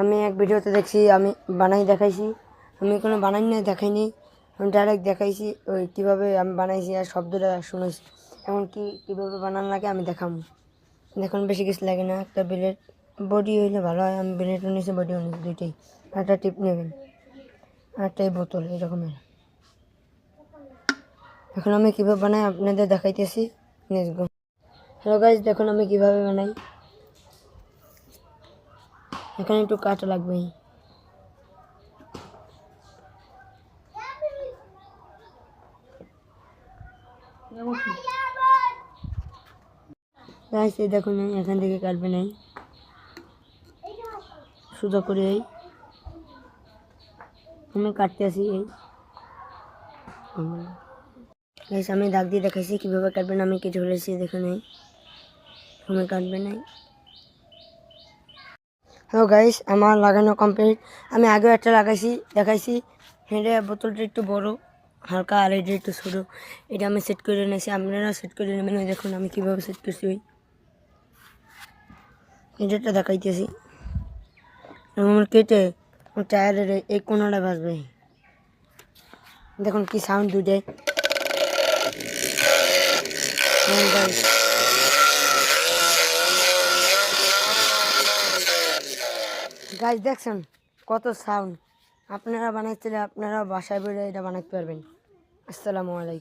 আমি এক ভিডিওতে দেখছি, আমি বানাই দেখাইছি। আমি কোনো বানাই না দেখাইনি, আমি ডাইরেক্ট দেখাইছি ওই কীভাবে আমি বানাইছি আর শব্দটা শুনেছি। এমনকি কীভাবে বানানো লাগে আমি দেখাবো। দেখুন বেশি কিছু লাগে না, একটা ব্লেড বডি হইলে ভালো হয়। আমি ব্লেডও নিয়েছি, বডিও নিয়েছি, দুইটাই। একটা টিপ নেবেন আর একটাই বোতল এরকমের। এখন আমি কীভাবে বানাই আপনাদের দেখাইতেছি। হ্যালো গাইজ, দেখুন আমি কীভাবে বানাই। এখানে একটু কাটা লাগবে। গাইজ এই দেখুন এখান থেকে কাটবে নাই, সোজা করে এই আমি কাটতে আসি। এই গাইজ আমি দাগ দিয়ে দেখাইছি কীভাবে কাটবেন। আমি কেটে ফেলেছি, দেখুন এই আমি কাটবে নাই। হ্যালো গাইস, আমার লাগানো কমপ্লিট। আমি আগেও একটা লাগাইছি দেখাইছি। এটা বোতলটা একটু বড় হালকা, আর এটা একটু ছোটো। এটা আমি সেট করে নিয়েছি, আপনারা সেট করে নেবেন। দেখুন আমি কীভাবে সেট করছি। ওই এটা দেখাইতেছি। আমার কেটে টায়ারের এই কোনোটা বাজবে। দেখুন কি সাউন্ড দুটাই। গাইস দেখছেন কত সাউন্ড। আপনারা বানাইছিলে, আপনারা বাসায় বেরোয় এটা বানাতে পারবেন। আসসালামু আলাইকুম।